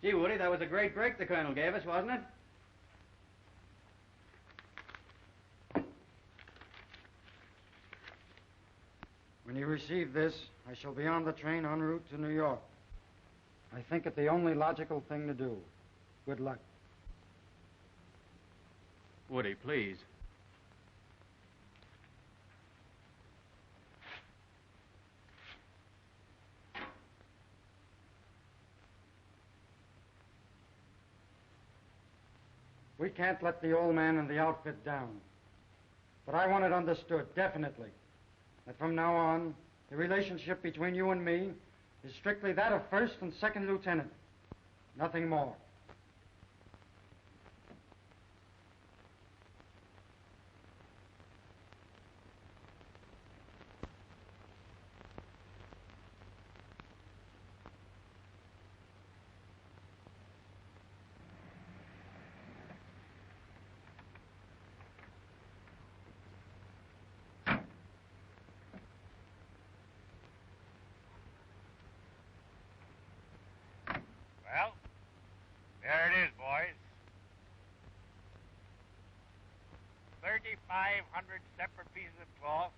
Speaker 4: Gee, Woody, that was a great break the Colonel gave us, wasn't it?
Speaker 5: When you receive this, I shall be on the train en route to New York. I think it the only logical thing to do. Good luck.
Speaker 12: Woody, please.
Speaker 5: We can't let the old man and the outfit down. But I want it understood, definitely, that from now on, the relationship between you and me is strictly that of first and second lieutenant. Nothing more.
Speaker 2: Well, there it is, boys. 3,500 separate pieces of cloth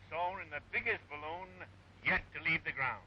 Speaker 2: sewn in the biggest balloon yet to leave the ground.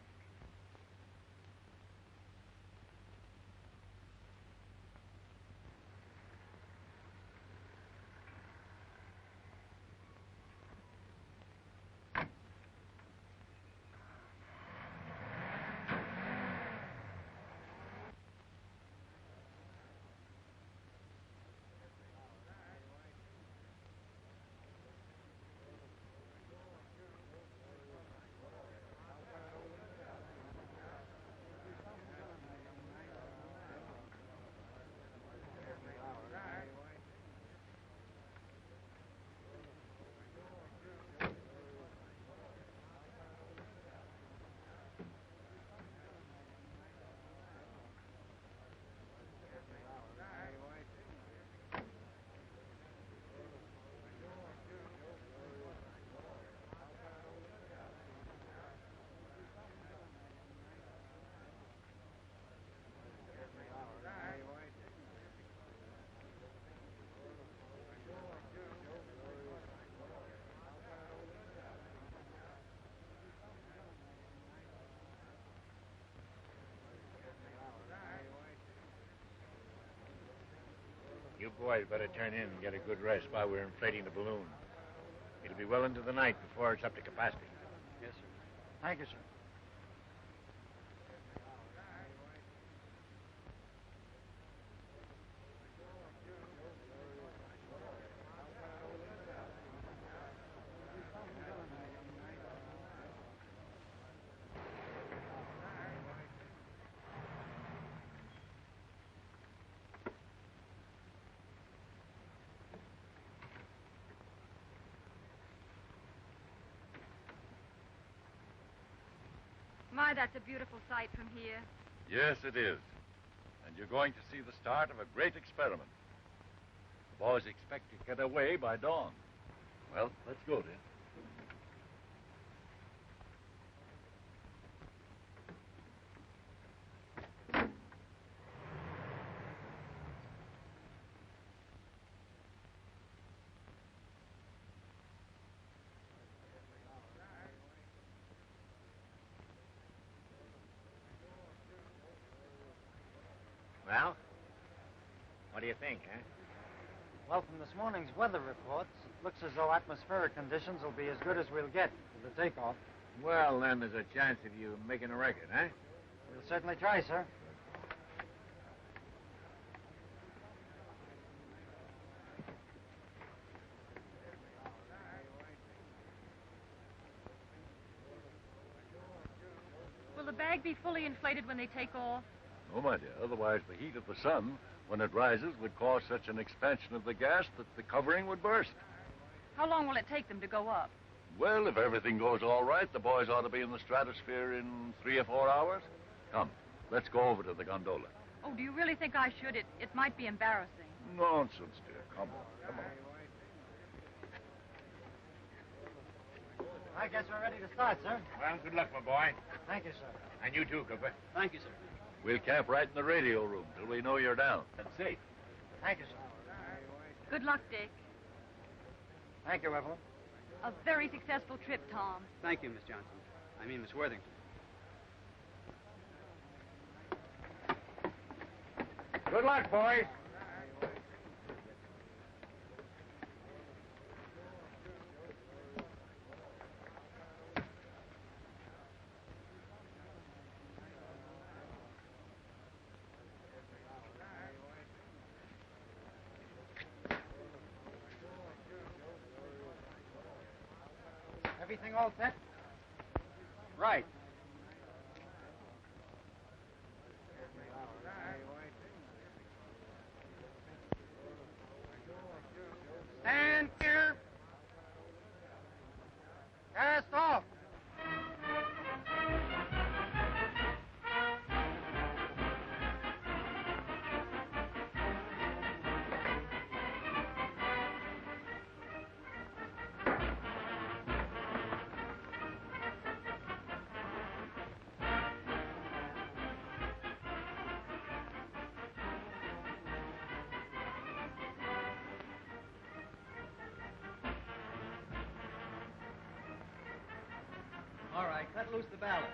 Speaker 2: You boys better turn in and get a good rest while we're inflating the balloon. It'll be well into the night before it's up to capacity.
Speaker 12: Yes, sir.
Speaker 5: Thank you, sir.
Speaker 11: My, that's a beautiful sight from here.
Speaker 13: Yes, it is. And you're going to see the start of a great experiment. The boys expect to get away by dawn. Well, let's go then.
Speaker 2: Well? What do you think, huh?
Speaker 5: Well, from this morning's weather reports, it looks as though atmospheric conditions will be as good as we'll get for the takeoff.
Speaker 2: Well, then there's a chance of you making a record, huh?
Speaker 5: We'll certainly try, sir.
Speaker 11: Will the bag be fully inflated when they take off?
Speaker 13: No, my dear. Otherwise, the heat of the sun, when it rises, would cause such an expansion of the gas that the covering would burst.
Speaker 11: How long will it take them to go up?
Speaker 13: Well, if everything goes all right, the boys ought to be in the Stratosphere in 3 or 4 hours. Come, let's go over to the gondola.
Speaker 11: Oh, do you really think I should? It might be embarrassing.
Speaker 13: Nonsense, dear. Come on, come on.
Speaker 5: I guess we're ready to start, sir.
Speaker 2: Well, good luck, my boy.
Speaker 5: Thank you, sir.
Speaker 2: And you too, Cooper.
Speaker 4: Thank you, sir.
Speaker 13: We'll camp right in the radio room till we know you're down.
Speaker 2: That's safe.
Speaker 5: Thank you, sir.
Speaker 11: Good luck, Dick.
Speaker 5: Thank you, Evelyn.
Speaker 11: A very successful trip, Tom.
Speaker 4: Thank you, Miss Johnson. I mean, Miss Worthington.
Speaker 2: Good luck, boys.
Speaker 5: Everything all set? Right. Stand clear. Cast off.
Speaker 1: All right, cut loose the ballast.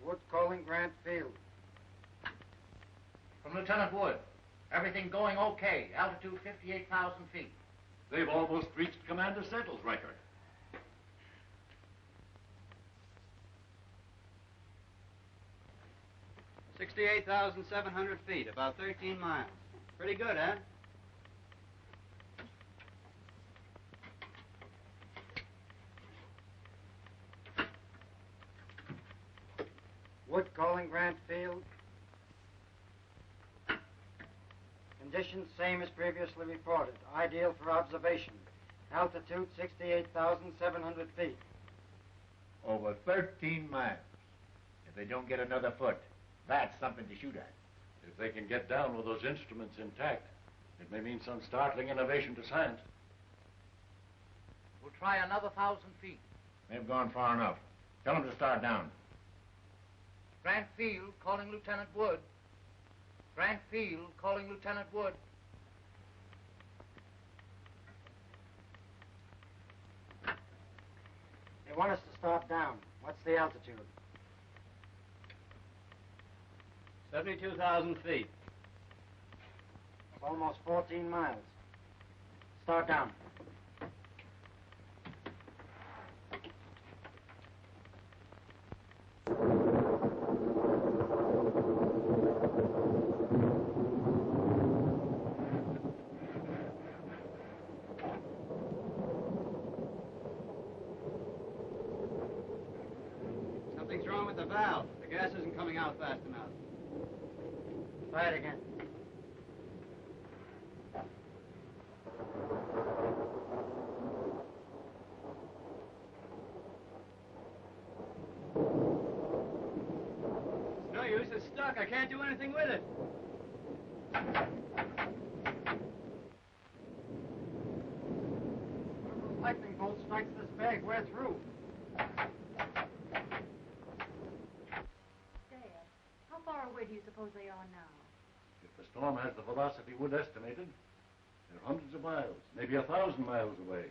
Speaker 5: Wood calling Grant Field.
Speaker 1: From Lieutenant Wood. Everything going okay. Altitude 58,000 feet.
Speaker 13: They've almost reached Commander Settle's record.
Speaker 4: 68,700 feet, about 13 miles. Pretty good, huh?
Speaker 5: Wood calling Grant Field. Conditions same as previously reported. Ideal for observation. Altitude 68,700 feet.
Speaker 2: Over 13 miles. If they don't get another foot, that's something to shoot at.
Speaker 13: If they can get down with those instruments intact, it may mean some startling innovation to science.
Speaker 1: We'll try another 1,000 feet.
Speaker 2: They've gone far enough. Tell them to start down.
Speaker 1: Grant Field calling Lieutenant Wood. Grant Field calling Lieutenant Wood.
Speaker 5: They want us to start down. What's the altitude?
Speaker 4: 72,000 feet.
Speaker 5: It's almost 14 miles. Start down.
Speaker 4: with the valve. The gas isn't coming out fast enough.
Speaker 5: Try it again.
Speaker 4: It's no use. It's stuck. I can't do anything with it.
Speaker 5: Lightning bolt strikes this bag, we're through.
Speaker 7: Dad, how far away do you suppose they are now?
Speaker 13: If the storm has the velocity Wood estimated, they're hundreds of miles, maybe 1,000 miles away.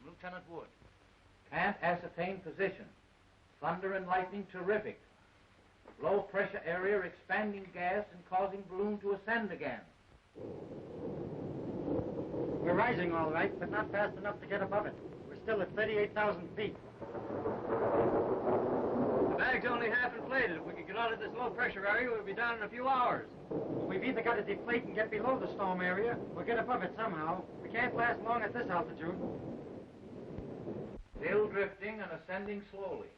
Speaker 1: Lieutenant Wood, can't ascertain position. Thunder and lightning terrific. Low pressure area expanding gas and causing balloon to ascend again.
Speaker 5: We're rising all right, but not fast enough to get above it. We're still at 38,000 feet.
Speaker 4: The bag's only half inflated. If we could get out of this low pressure area, we'll be down in a few hours.
Speaker 5: We've either got to deflate and get below the storm area, or get above it somehow. We can't last long at this altitude.
Speaker 1: Still drifting and ascending slowly.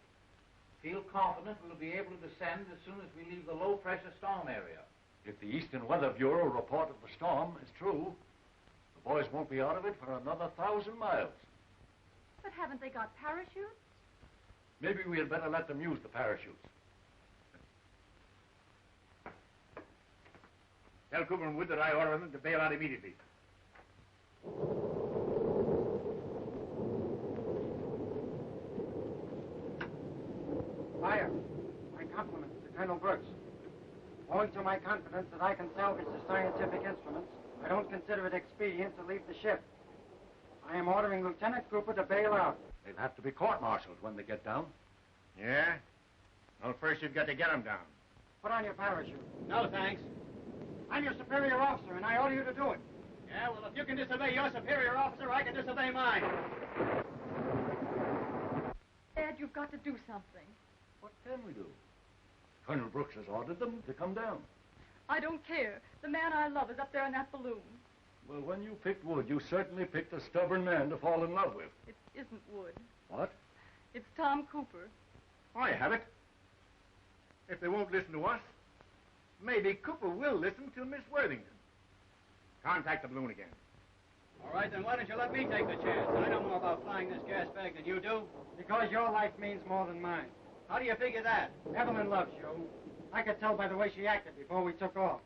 Speaker 1: Feel confident we'll be able to descend as soon as we leave the low pressure storm area.
Speaker 13: If the Eastern Weather Bureau report of the storm is true, the boys won't be out of it for another 1,000 miles.
Speaker 11: But haven't they got parachutes?
Speaker 13: Maybe we had better let them use the parachutes.
Speaker 2: Tell Cooper and Wood that I order them to bail out immediately.
Speaker 5: Fire. My compliments to Colonel Brooks. Owing to my confidence that I can salvage the scientific instruments, I don't consider it expedient to leave the ship. I am ordering Lieutenant Cooper to bail out.
Speaker 13: They'll have to be court-martialed when they get down.
Speaker 2: Yeah? Well, first you've got to get them down.
Speaker 5: Put on your parachute.
Speaker 4: No, thanks.
Speaker 5: I'm your superior officer, and I order you to do it.
Speaker 4: Yeah, well, if you can disobey your superior officer, I can disobey mine.
Speaker 11: Dad, you've got to do something.
Speaker 13: What can we do? Colonel Brooks has ordered them to come down.
Speaker 11: I don't care. The man I love is up there in that balloon.
Speaker 13: Well, when you picked Wood, you certainly picked a stubborn man to fall in love with.
Speaker 11: It isn't Wood.
Speaker 13: What?
Speaker 11: It's Tom Cooper.
Speaker 2: I have it. If they won't listen to us, maybe Cooper will listen to Miss Worthington. Contact the balloon again.
Speaker 4: All right, then why don't you let me take the chance? I know more about flying this gas bag than you do.
Speaker 5: Because your life means more than mine.
Speaker 4: How do you figure that?
Speaker 5: Evelyn loves you. I could tell by the way she acted before we took off.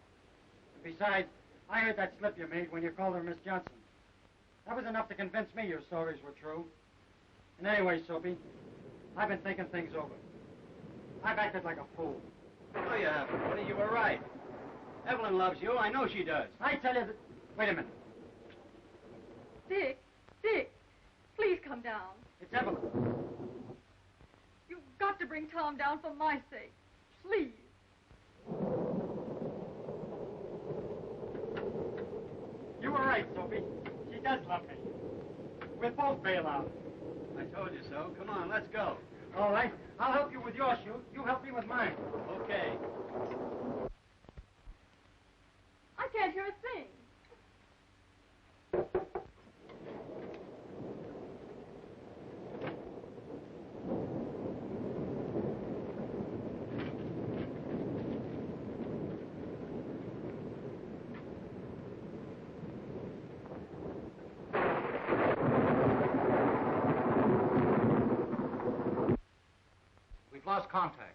Speaker 5: Besides, I heard that slip you made when you called her Miss Johnson. That was enough to convince me your stories were true. And anyway, Soapy, I've been thinking things over. I've acted like a fool.
Speaker 4: No, you haven't, Woody. You were right. Evelyn loves you. I know she does.
Speaker 5: I tell you that... Wait a minute.
Speaker 11: Dick, please come down.
Speaker 5: It's Evelyn.
Speaker 11: You've got to bring Tom down for my sake. Please.
Speaker 5: You were right, Sophie. She does love me. We'll both bail out.
Speaker 4: I told you so. Come on, let's go.
Speaker 5: All right. I'll help you with your chute. You help me with mine.
Speaker 4: Okay.
Speaker 11: I can't hear a thing.
Speaker 1: We've lost contact.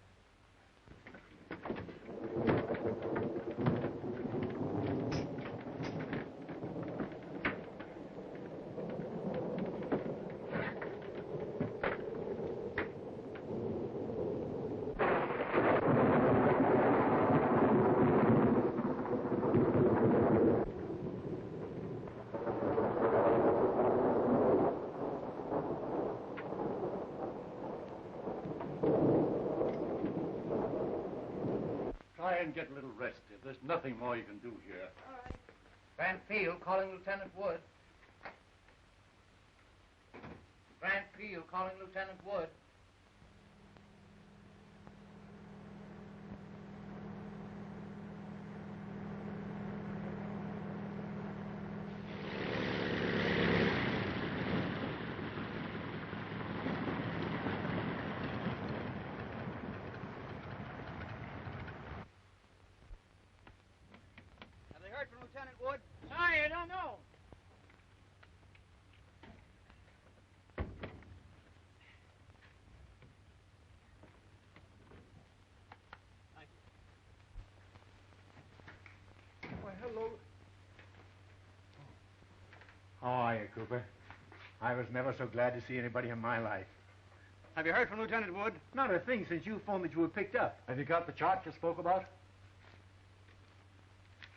Speaker 13: Try and get a little rest. There's nothing more you can do here.
Speaker 11: All right.
Speaker 1: Van Field calling Lieutenant Wood. Van Field calling Lieutenant Wood.
Speaker 2: How are you, Cooper? I was never so glad to see anybody in my life.
Speaker 4: Have you heard from Lieutenant Wood?
Speaker 2: Not a thing since you phoned that you were picked up.
Speaker 6: Have you got the chart you spoke about?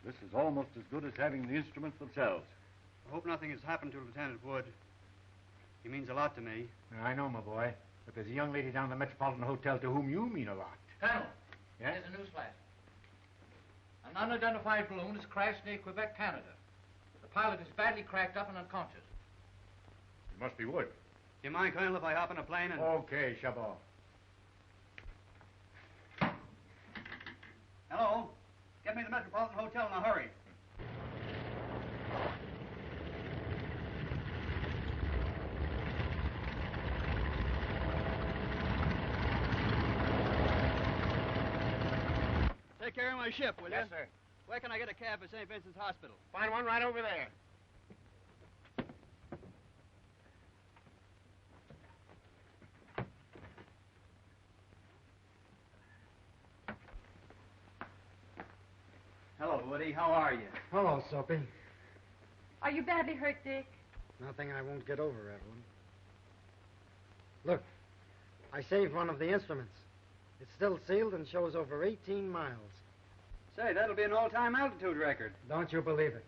Speaker 6: This is almost as good as having the instruments themselves.
Speaker 4: I hope nothing has happened to Lieutenant Wood. He means a lot to me.
Speaker 2: I know, my boy. But there's a young lady down at the Metropolitan Hotel to whom you mean a lot.
Speaker 1: Colonel.
Speaker 2: Yes?
Speaker 1: Here's a news flash. An unidentified balloon has crashed near Quebec, Canada. The pilot is badly cracked up and unconscious.
Speaker 2: It must be Wood.
Speaker 4: Do you mind, Colonel, if I hop in a plane and...
Speaker 2: Okay, Chabot.
Speaker 4: Hello? Get me to the Metropolitan Hotel in a hurry.
Speaker 12: Take care of my ship, will you?
Speaker 2: Yes, sir.
Speaker 12: Where can I get a cab for St. Vincent's Hospital?
Speaker 2: Find one right over there.
Speaker 4: Hello, Woody. How are you?
Speaker 5: Hello, Soapy.
Speaker 11: Are you badly hurt, Dick?
Speaker 5: Nothing I won't get over, Evelyn. Look, I saved one of the instruments. It's still sealed and shows over 18 miles.
Speaker 4: Say, that'll be an all-time altitude record.
Speaker 5: Don't you believe it?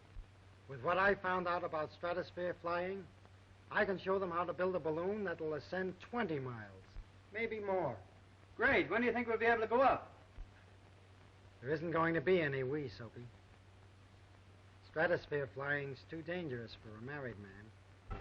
Speaker 5: With what I found out about stratosphere flying, I can show them how to build a balloon that'll ascend 20 miles, maybe more.
Speaker 4: Great. When do you think we'll be able to go up?
Speaker 5: There isn't going to be any we, Soapy. Stratosphere flying's too dangerous for a married man.